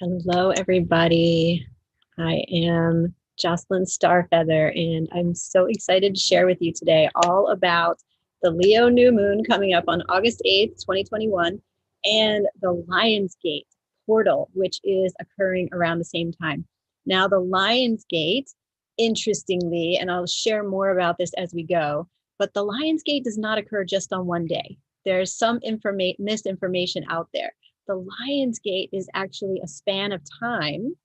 Hello, everybody. I am Jocelyn Starfeather, and I'm so excited to share with you today all about the Leo new moon coming up on August 8th, 2021, and the Lionsgate portal, which is occurring around the same time. Now, the Lionsgate, interestingly, and I'll share more about this as we go, but the Lionsgate does not occur just on one day. There's some misinformation out there. The Lion's Gate is actually a span of time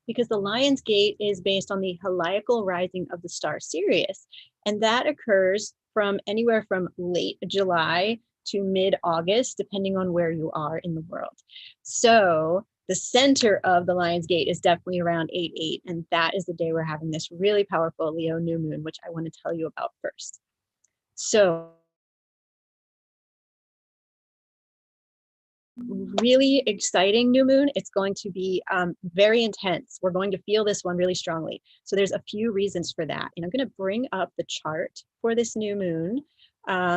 because the Lion's Gate is based on the heliacal rising of the star Sirius. And that occurs from anywhere from late July to mid-August, depending on where you are in the world. So the center of the Lion's Gate is definitely around 8/8, and that is the day we're having this really powerful Leo new moon, which I want to tell you about first. So really exciting new moon. It's going to be very intense. We're going to feel this one really strongly. So there's a few reasons for that. And I'm going to bring up the chart for this new moon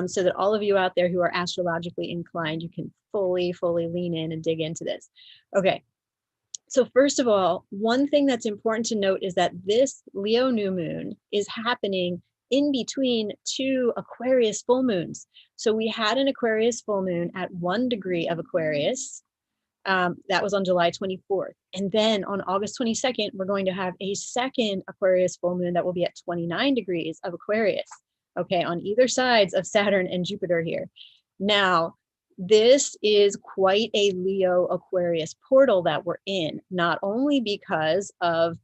so that all of you out there who are astrologically inclined, you can fully lean in and dig into this. Okay. So first of all, one thing that's important to note is that this Leo new moon is happening in between two Aquarius full moons. So we had an Aquarius full moon at 1 degree of Aquarius. That was on July 24th. And then on August 22nd, we're going to have a second Aquarius full moon that will be at 29 degrees of Aquarius. Okay, on either sides of Saturn and Jupiter here. Now, this is quite a Leo Aquarius portal that we're in, not only because of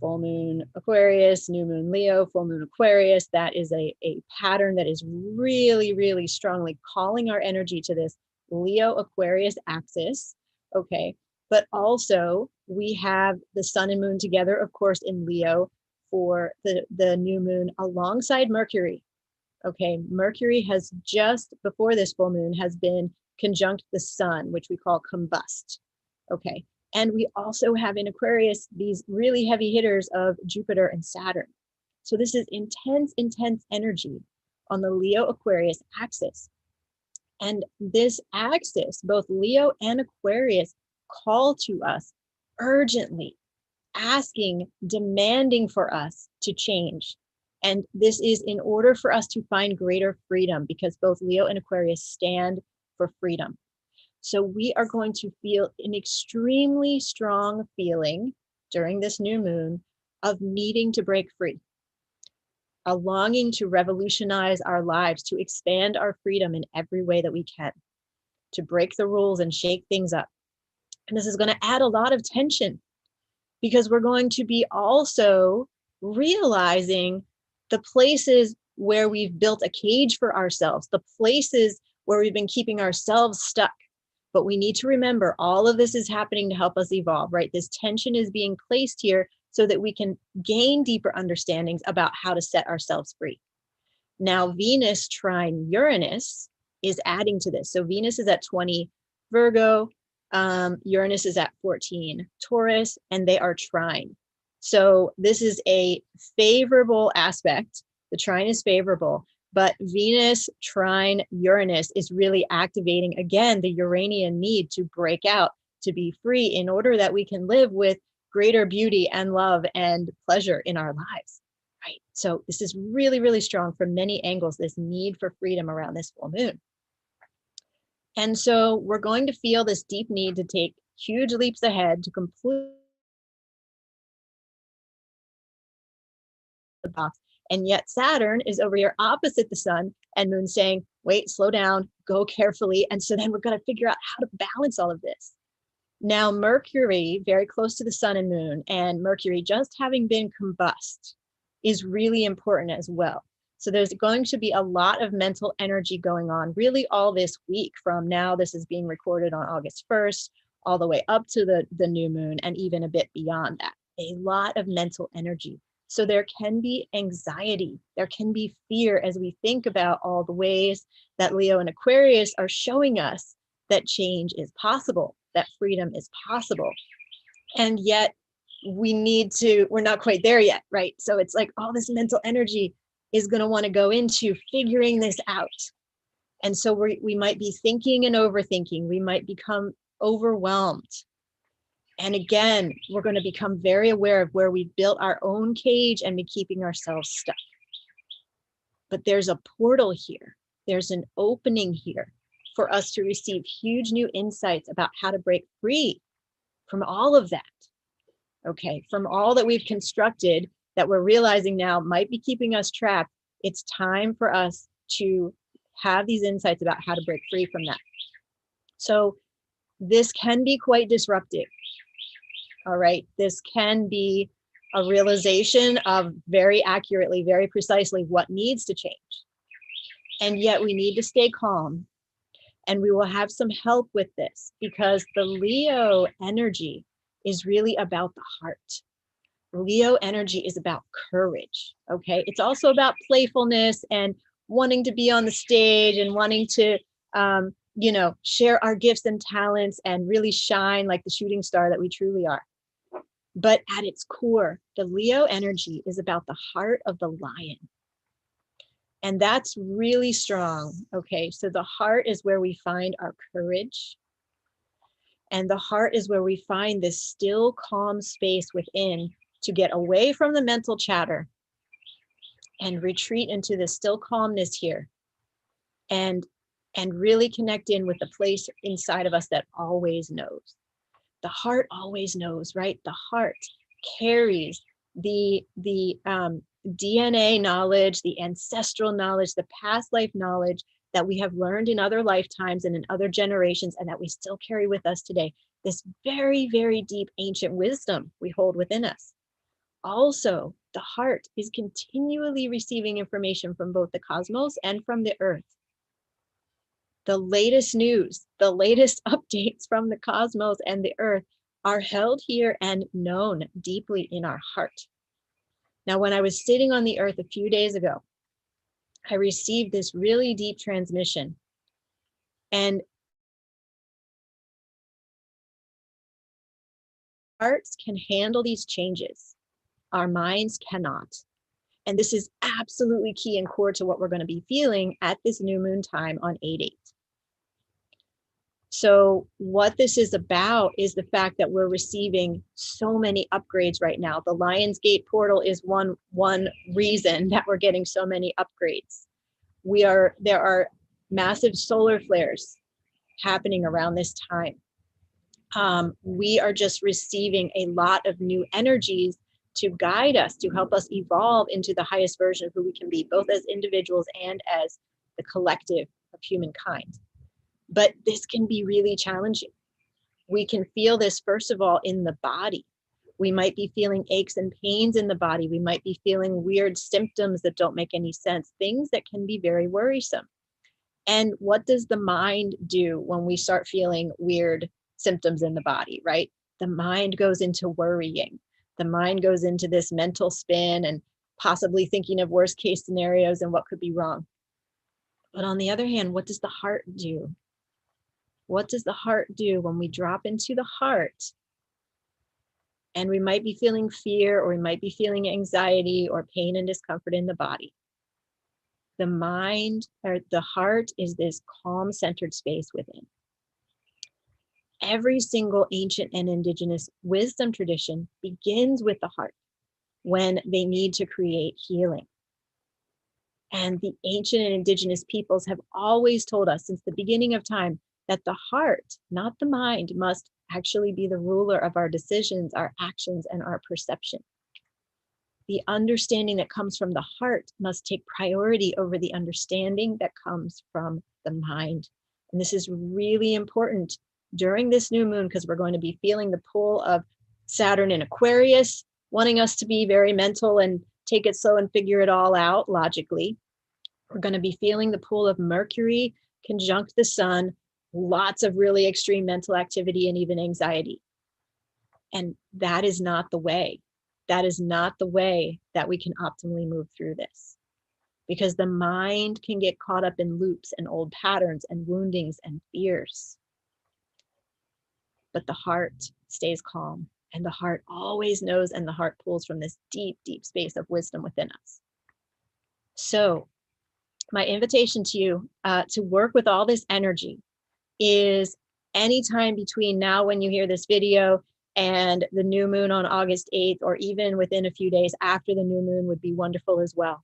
full moon Aquarius, new moon Leo, full moon Aquarius. That is a pattern that is really strongly calling our energy to this Leo Aquarius axis. Okay, but also we have the sun and moon together, of course, in Leo for the new moon alongside Mercury. Okay, Mercury has just before this full moon has been conjunct the sun, which we call combust. Okay, and we also have in Aquarius these really heavy hitters of Jupiter and Saturn. So this is intense energy on the Leo Aquarius axis. And this axis, both Leo and Aquarius, call to us urgently, asking, demanding for us to change. And this is in order for us to find greater freedom, because both Leo and Aquarius stand for freedom. So we are going to feel an extremely strong feeling during this new moon of needing to break free, a longing to revolutionize our lives, to expand our freedom in every way that we can, to break the rules and shake things up. And this is going to add a lot of tension because we're going to be also realizing the places where we've built a cage for ourselves, the places where we've been keeping ourselves stuck. But we need to remember all of this is happening to help us evolve, right? This tension is being placed here so that we can gain deeper understandings about how to set ourselves free. Now, Venus trine Uranus is adding to this. So Venus is at 20 Virgo, Uranus is at 14 Taurus, and they are trine. So this is a favorable aspect. The trine is favorable, but Venus trine Uranus is really activating, again, the Uranian need to break out, to be free in order that we can live with greater beauty and love and pleasure in our lives, right? So this is really strong from many angles, this need for freedom around this full moon. And so we're going to feel this deep need to take huge leaps ahead to complete the box. And yet Saturn is over here opposite the sun and moon saying, wait, slow down, go carefully. And so then we're going to figure out how to balance all of this. Now, Mercury, very close to the sun and moon, and Mercury just having been combust is really important as well. So there's going to be a lot of mental energy going on really all this week from now. This is being recorded on August 1st, all the way up to the new moon and even a bit beyond that. A lot of mental energy. So there can be anxiety, there can be fear as we think about all the ways that Leo and Aquarius are showing us that change is possible, that freedom is possible. And yet we're not quite there yet, right? So it's like all this mental energy is going to want to go into figuring this out. And so we might be thinking and overthinking. We might become overwhelmed. And again, we're going to become very aware of where we've built our own cage and been keeping ourselves stuck. But there's a portal here. There's an opening here for us to receive huge new insights about how to break free from all of that. Okay, from all that we've constructed that we're realizing now might be keeping us trapped. It's time for us to have these insights about how to break free from that. So this can be quite disruptive. All right, this can be a realization of very accurately, very precisely what needs to change. And yet we need to stay calm, and we will have some help with this because the Leo energy is really about the heart. Leo energy is about courage, okay? It's also about playfulness and wanting to be on the stage and wanting to, you know, share our gifts and talents and really shine like the shooting star that we truly are. But at its core, the Leo energy is about the heart of the lion. And that's really strong, okay? So the heart is where we find our courage. And the heart is where we find this still, calm space within to get away from the mental chatter and retreat into this still calmness here and really connect in with the place inside of us that always knows. The heart always knows, right? The heart carries the DNA knowledge, the ancestral knowledge, the past life knowledge that we have learned in other lifetimes and in other generations, and that we still carry with us today. This very, very deep ancient wisdom we hold within us. Also, the heart is continually receiving information from both the cosmos and from the earth. The latest news, the latest updates from the cosmos and the earth are held here and known deeply in our heart. Now, when I was sitting on the earth a few days ago, I received this really deep transmission. And hearts can handle these changes. Our minds cannot. And this is absolutely key and core to what we're going to be feeling at this new moon time on 8/8. So what this is about is the fact that we're receiving so many upgrades right now. The Lionsgate portal is one reason that we're getting so many upgrades. There are massive solar flares happening around this time. We are just receiving a lot of new energies to guide us, to help us evolve into the highest version of who we can be, both as individuals and as the collective of humankind. But this can be really challenging. We can feel this, first of all, in the body. We might be feeling aches and pains in the body. We might be feeling weird symptoms that don't make any sense, things that can be very worrisome. And what does the mind do when we start feeling weird symptoms in the body, right? The mind goes into worrying. The mind goes into this mental spin and possibly thinking of worst case scenarios and what could be wrong. But on the other hand, what does the heart do? What does the heart do when we drop into the heart? And we might be feeling fear, or we might be feeling anxiety or pain and discomfort in the body. The mind, or the heart, is this calm, centered space within. Every single ancient and indigenous wisdom tradition begins with the heart when they need to create healing. And the ancient and indigenous peoples have always told us since the beginning of time that the heart, not the mind, must actually be the ruler of our decisions, our actions, and our perception. The understanding that comes from the heart must take priority over the understanding that comes from the mind. And this is really important during this new moon because we're going to be feeling the pull of Saturn in Aquarius, wanting us to be very mental and take it slow and figure it all out logically. We're going to be feeling the pull of Mercury conjunct the sun, lots of really extreme mental activity and even anxiety. And that is not the way. That is not the way that we can optimally move through this. Because the mind can get caught up in loops and old patterns and woundings and fears. But the heart stays calm, and the heart always knows, and the heart pulls from this deep, deep space of wisdom within us. So my invitation to you to work with all this energy is anytime between now when you hear this video And the new moon on August 8th, or even within a few days after the new moon, would be wonderful as well.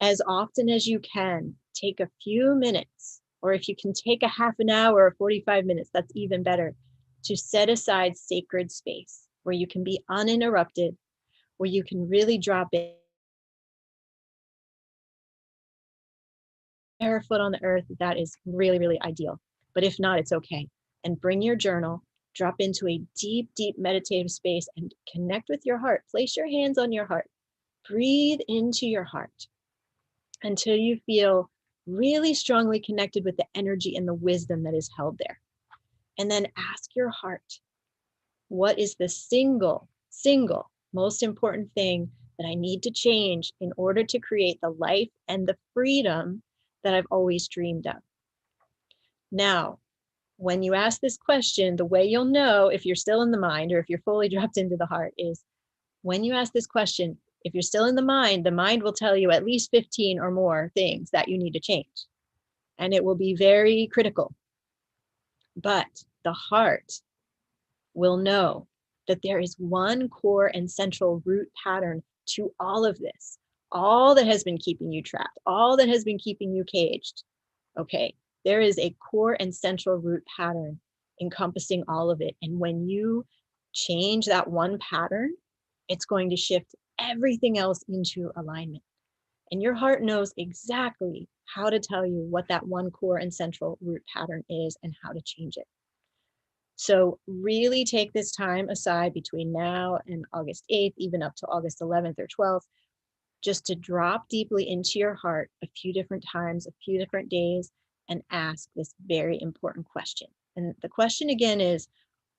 As often as you can, take a few minutes, or if you can take a half an hour or 45 minutes, that's even better, to set aside sacred space where you can be uninterrupted, where you can really drop in barefoot on the earth. That is really, really ideal. But if not, it's okay. And bring your journal, drop into a deep, deep meditative space and connect with your heart. Place your hands on your heart. Breathe into your heart until you feel really strongly connected with the energy and the wisdom that is held there. And then ask your heart, what is the single most important thing that I need to change in order to create the life and the freedom that I've always dreamed of? Now, when you ask this question, the way you'll know if you're still in the mind or if you're fully dropped into the heart is when you ask this question, if you're still in the mind will tell you at least 15 or more things that you need to change. And it will be very critical. But the heart will know that there is one core and central root pattern to all of this, all that has been keeping you trapped, all that has been keeping you caged. Okay, there is a core and central root pattern encompassing all of it. And when you change that one pattern, it's going to shift everything else into alignment. And your heart knows exactly how to tell you what that one core and central root pattern is and how to change it. So really take this time aside between now and August 8th, even up to August 11th or 12th, just to drop deeply into your heart a few different times, a few different days, and ask this very important question. And the question again is,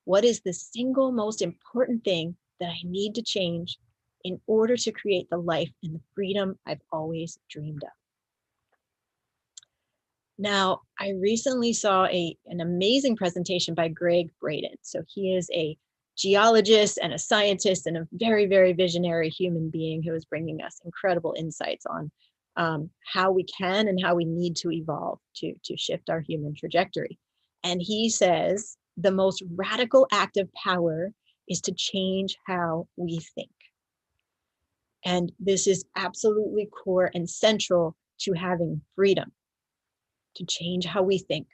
what is the single most important thing that I need to change in order to create the life and the freedom I've always dreamed of? Now, I recently saw an amazing presentation by Greg Braden. So he is a geologist and a scientist and a very, very visionary human being who is bringing us incredible insights on how we can and how we need to evolve to shift our human trajectory. And he says the most radical act of power is to change how we think. And this is absolutely core and central to having freedom, to change how we think,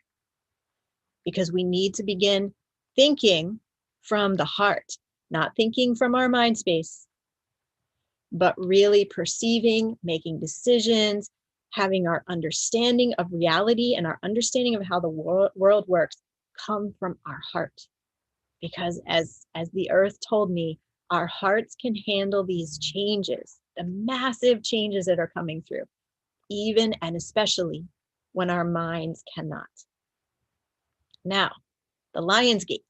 because we need to begin thinking from the heart, not thinking from our mind space, but really perceiving, making decisions, having our understanding of reality and our understanding of how the world works come from our heart. Because as the earth told me, our hearts can handle these changes, the massive changes that are coming through, even and especially when our minds cannot. Now, the Lion's Gate.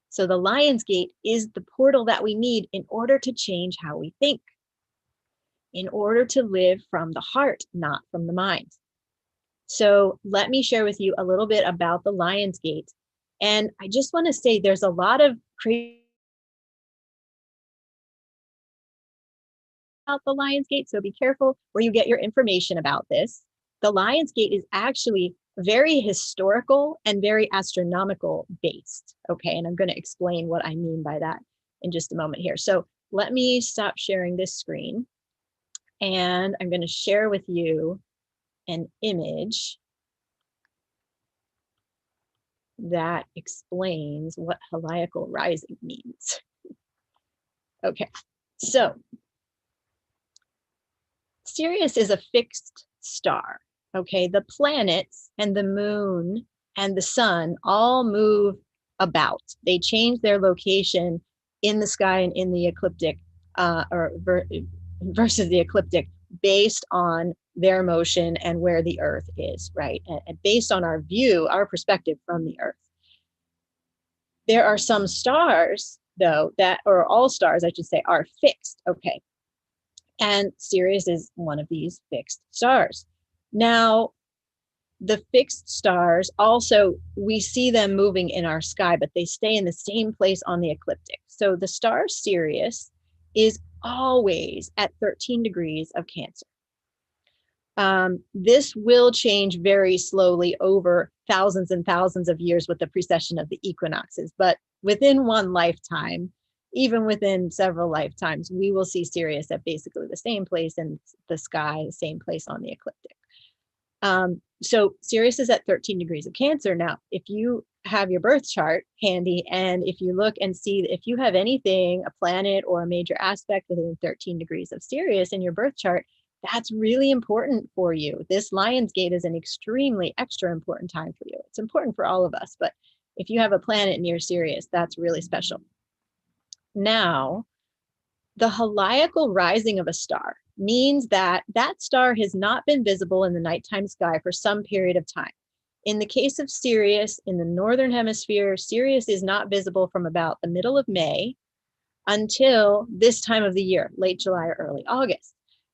So the Lion's Gate is the portal that we need in order to change how we think, in order to live from the heart, not from the mind. So let me share with you a little bit about the Lion's Gate. And I just want to say there's a lot of crazy about the Lion's Gate, so be careful where you get your information about this. The Lion's Gate is actually very historical and very astronomical based. Okay, and I'm going to explain what I mean by that in just a moment here. So let me stop sharing this screen, and I'm going to share with you an image that explains what heliacal rising means. Okay, so Sirius is a fixed star. Okay, the planets and the moon and the sun all move about. They change their location in the sky and in the ecliptic, versus the ecliptic, based on their motion and where the Earth is, right? And based on our view, our perspective from the Earth. There are some stars, though, or all stars, I should say, are fixed. Okay. And Sirius is one of these fixed stars. Now, the fixed stars also, we see them moving in our sky, but they stay in the same place on the ecliptic. So the star Sirius is always at 13 degrees of Cancer. This will change very slowly over thousands and thousands of years with the precession of the equinoxes, but within one lifetime, even within several lifetimes, we will see Sirius at basically the same place in the sky, the same place on the ecliptic. So Sirius is at 13 degrees of Cancer. Now, if you have your birth chart handy, and if you look and see if you have anything, a planet or a major aspect within 13 degrees of Sirius in your birth chart, that's really important for you. This Lion's Gate is an extremely extra important time for you. It's important for all of us, but if you have a planet near Sirius, that's really special. Now, the heliacal rising of a star means that that star has not been visible in the nighttime sky for some period of time. In the case of Sirius, in the northern hemisphere, Sirius is not visible from about the middle of May until this time of the year, late July or early August.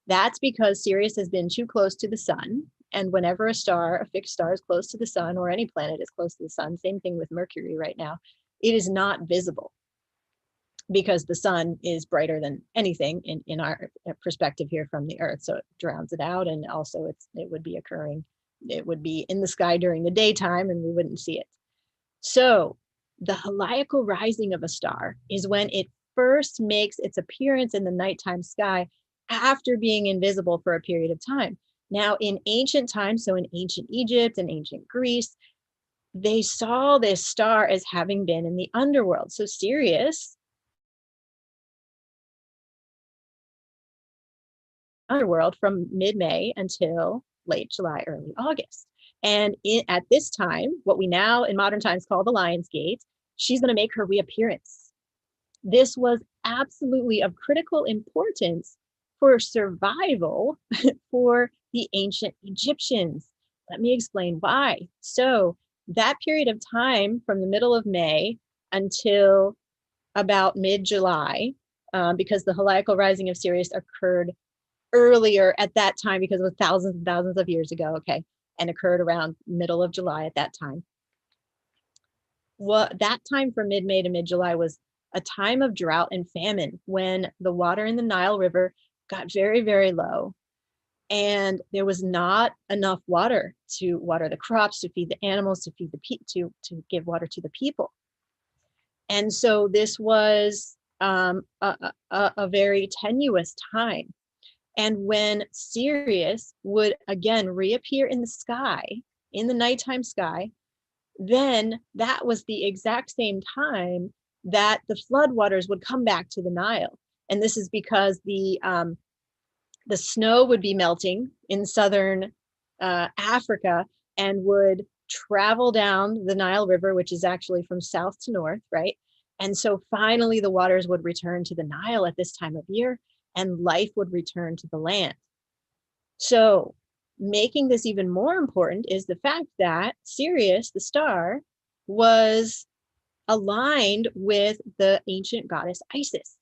That's because Sirius has been too close to the sun. And whenever a star, a fixed star, is close to the sun, or any planet is close to the sun, same thing with Mercury right now, it is not visible because the sun is brighter than anything in our perspective here from the Earth. So it drowns it out. And also it would be occurring, it would be in the sky during the daytime and we wouldn't see it. So the heliacal rising of a star is when it first makes its appearance in the nighttime sky after being invisible for a period of time. Now, in ancient times, so in ancient Egypt and ancient Greece, they saw this star as having been in the underworld. So Sirius, underworld from mid-May until late July, early August. And at this time, what we now in modern times call the Lion's Gate, she's going to make her reappearance. This was absolutely of critical importance for survival for the ancient Egyptians. Let me explain why. So that period of time from the middle of May until about mid-July, because the heliacal rising of Sirius occurred earlier at that time because it was thousands and thousands of years ago, okay, and occurred around middle of July at that time. What that time from mid-May to mid-July was a time of drought and famine when the water in the Nile River got very, very low. And there was not enough water to water the crops, to feed the animals, to feed the to give water to the people. And so this was a very tenuous time. And when Sirius would again reappear in the sky, in the nighttime sky, then that was the exact same time that the floodwaters would come back to the Nile. And this is because the snow would be melting in southern Africa and would travel down the Nile River, which is actually from south to north, right? And so finally the waters would return to the Nile at this time of year and life would return to the land. So making this even more important is the fact that Sirius, the star, was aligned with the ancient goddess Isis.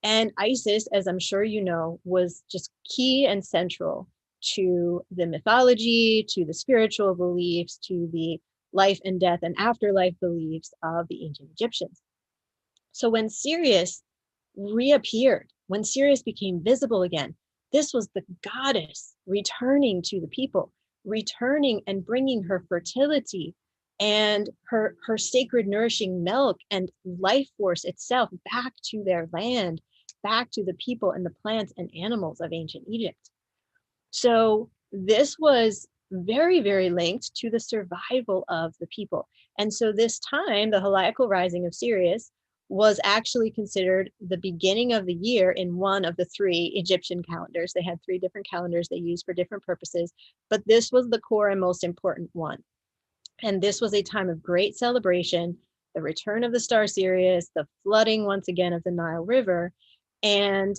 And Isis, as I'm sure you know, was just key and central to the mythology, to the spiritual beliefs, to the life and death and afterlife beliefs of the ancient Egyptians. So when Sirius reappeared, when Sirius became visible again, this was the goddess returning to the people, returning and bringing her fertility and her sacred nourishing milk and life force itself back to their land, back to the people and the plants and animals of ancient Egypt. So this was very, very linked to the survival of the people. And so this time, the heliacal rising of Sirius was actually considered the beginning of the year in one of the three Egyptian calendars. They had three different calendars they used for different purposes, but this was the core and most important one. And this was a time of great celebration, the return of the star Sirius, the flooding once again of the Nile River, and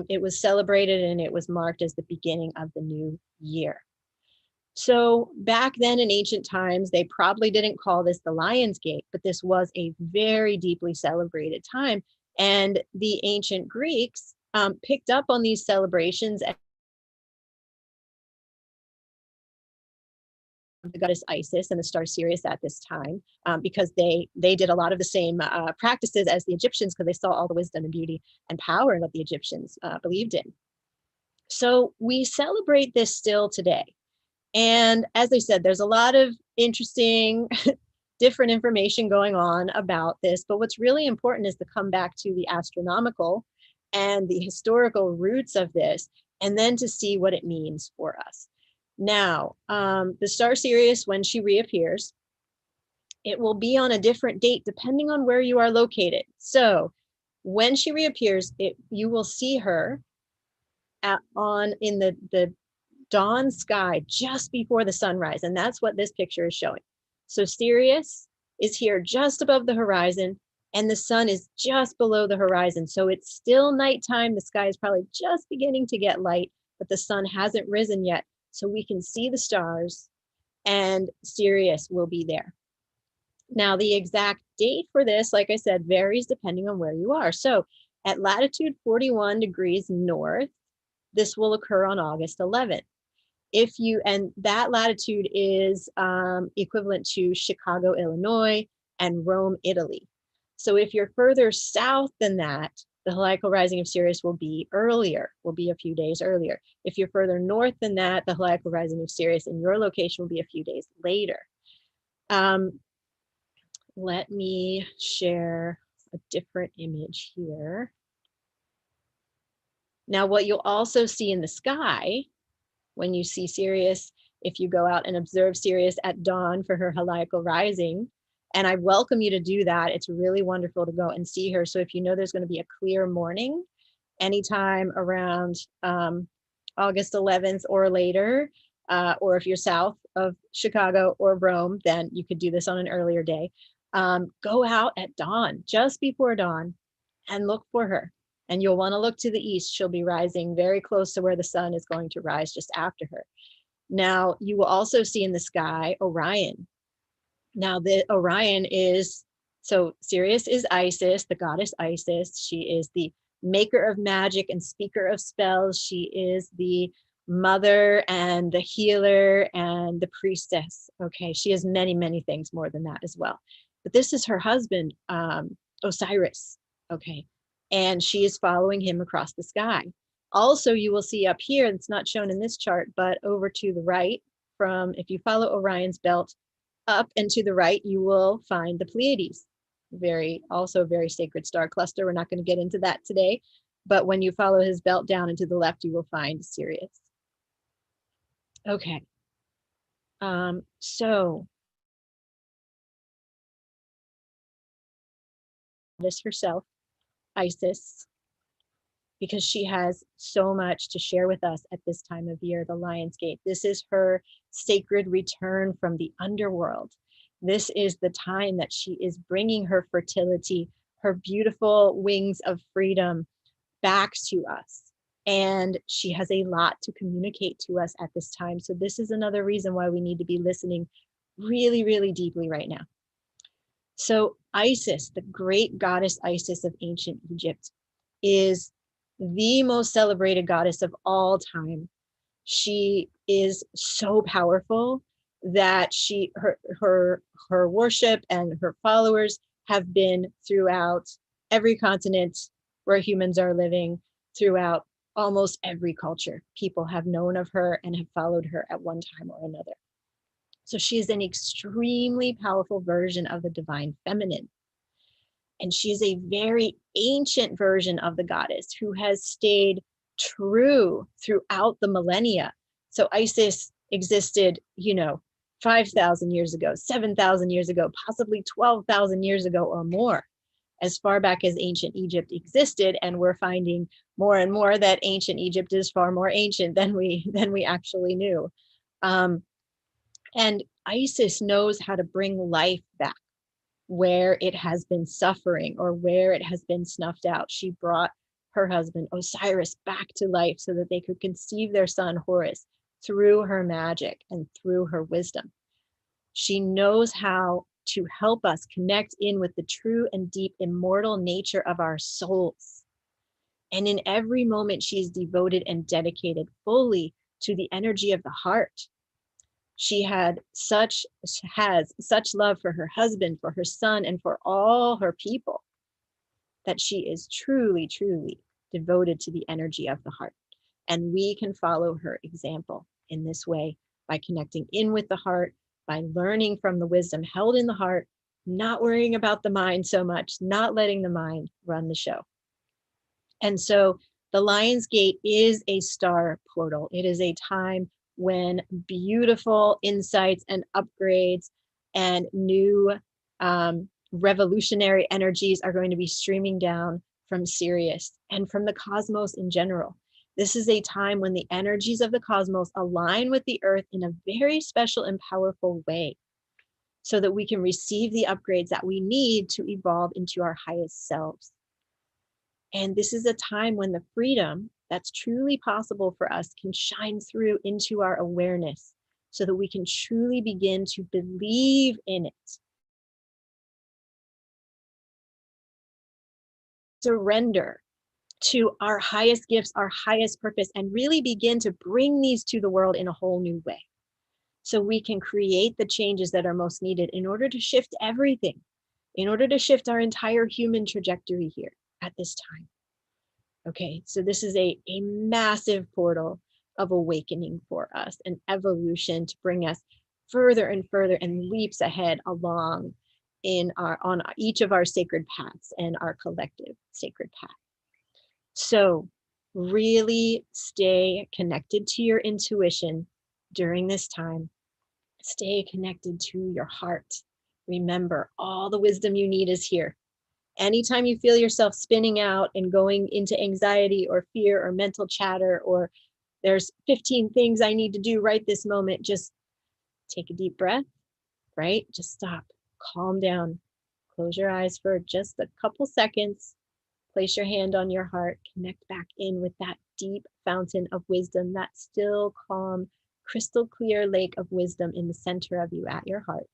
it was celebrated and it was marked as the beginning of the new year. So back then in ancient times, they probably didn't call this the Lion's Gate, but this was a very deeply celebrated time. And the ancient Greeks picked up on these celebrations and the goddess Isis and the star Sirius at this time, because they did a lot of the same practices as the Egyptians, because they saw all the wisdom and beauty and power in what the Egyptians believed in. So we celebrate this still today. And as I said, there's a lot of interesting different information going on about this. But what's really important is to come back to the astronomical and the historical roots of this, and then to see what it means for us. Now, the star Sirius, when she reappears, it will be on a different date depending on where you are located. So when she reappears, you will see her in the dawn sky just before the sunrise. And that's what this picture is showing. So Sirius is here just above the horizon, and the sun is just below the horizon. So it's still nighttime. The sky is probably just beginning to get light, but the sun hasn't risen yet. So we can see the stars, and Sirius will be there. Now, the exact date for this, like I said, varies depending on where you are. So at latitude 41 degrees north, this will occur on August 11th. And that latitude is equivalent to Chicago, Illinois, and Rome, Italy. So if you're further south than that, the heliacal rising of Sirius will be earlier, will be a few days earlier. If you're further north than that, the heliacal rising of Sirius in your location will be a few days later. Let me share a different image here. Now, what you'll also see in the sky when you see Sirius, if you go out and observe Sirius at dawn for her heliacal rising, and I welcome you to do that. It's really wonderful to go and see her. So if you know there's going to be a clear morning anytime around August 11th or later, or if you're south of Chicago or Rome, then you could do this on an earlier day. Go out at dawn, just before dawn, and look for her. And you'll want to look to the east. She'll be rising very close to where the sun is going to rise just after her. Now, you will also see in the sky Orion. Now, the Orion is, so Sirius is Isis, the goddess Isis. She is the maker of magic and speaker of spells. She is the mother and the healer and the priestess. Okay, she is many, many things more than that as well. But this is her husband, Osiris. Okay, and she is following him across the sky. Also, you will see up here, it's not shown in this chart, but over to the right, if you follow Orion's belt up and to the right, you will find the Pleiades. Also very sacred star cluster. We're not going to get into that today, but when you follow his belt down and to the left, you will find Sirius. Okay. So this herself, Isis, because she has so much to share with us at this time of year, the Lion's Gate. This is her sacred return from the underworld. This is the time that she is bringing her fertility, her beautiful wings of freedom back to us. And she has a lot to communicate to us at this time. So this is another reason why we need to be listening really, really deeply right now. So Isis, the great goddess Isis of ancient Egypt, is the most celebrated goddess of all time. She is so powerful that her worship and her followers have been throughout every continent where humans are living, throughout almost every culture. People have known of her and have followed her at one time or another. So she is an extremely powerful version of the divine feminine. And she's a very ancient version of the goddess who has stayed true throughout the millennia. So Isis existed, 5,000 years ago, 7,000 years ago, possibly 12,000 years ago or more, as far back as ancient Egypt existed. And we're finding more and more that ancient Egypt is far more ancient than we actually knew. And Isis knows how to bring life back where it has been suffering or where it has been snuffed out. She brought her husband Osiris back to life so that they could conceive their son Horus through her magic and through her wisdom. She knows how to help us connect in with the true and deep immortal nature of our souls. And in every moment, she is devoted and dedicated fully to the energy of the heart. She has such love for her husband, for her son, and for all her people that she is truly, truly devoted to the energy of the heart. And we can follow her example in this way by connecting in with the heart, by learning from the wisdom held in the heart, not worrying about the mind so much, not letting the mind run the show. And so the Lion's Gate is a star portal. It is a time when beautiful insights and upgrades and new revolutionary energies are going to be streaming down from Sirius and from the cosmos in general. This is a time when the energies of the cosmos align with the earth in a very special and powerful way, so that we can receive the upgrades that we need to evolve into our highest selves. And this is a time when the freedom that's truly possible for us can shine through into our awareness, so that we can truly begin to believe in it. Surrender to our highest gifts, our highest purpose, and really begin to bring these to the world in a whole new way. So we can create the changes that are most needed in order to shift everything, in order to shift our entire human trajectory here at this time. Okay, so this is a massive portal of awakening for us, an evolution to bring us further and further and leaps ahead along on each of our sacred paths and our collective sacred path. So really stay connected to your intuition during this time. Stay connected to your heart. Remember, all the wisdom you need is here. Anytime you feel yourself spinning out and going into anxiety or fear or mental chatter, or there's 15 things I need to do right this moment, just take a deep breath, right? Just stop, calm down, close your eyes for just a couple seconds, place your hand on your heart, connect back in with that deep fountain of wisdom, that still, calm, crystal clear lake of wisdom in the center of you at your heart.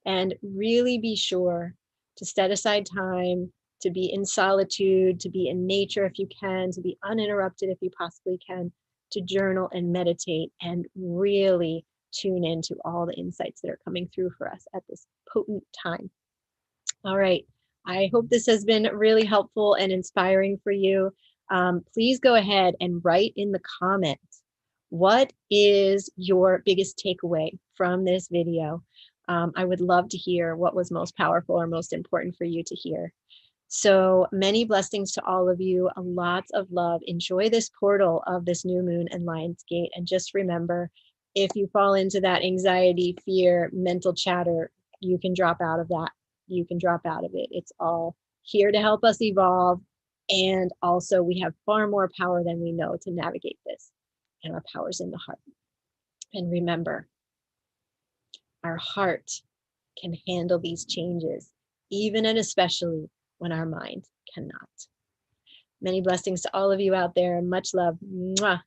And really be sure to set aside time to be in solitude, to be in nature if you can, to be uninterrupted if you possibly can, to journal and meditate and really tune into all the insights that are coming through for us at this potent time. All right. I hope this has been really helpful and inspiring for you. Please go ahead and write in the comments, what is your biggest takeaway from this video? I would love to hear what was most powerful or most important for you to hear. So many blessings to all of you, lots of love. Enjoy this portal of this new moon and Lion's Gate. And just remember, if you fall into that anxiety, fear, mental chatter, you can drop out of that. You can drop out of it. It's all here to help us evolve. And also we have far more power than we know to navigate this. And our power's in the heart. And remember, our heart can handle these changes, even and especially when our mind cannot. Many blessings to all of you out there. Much love. Mwah.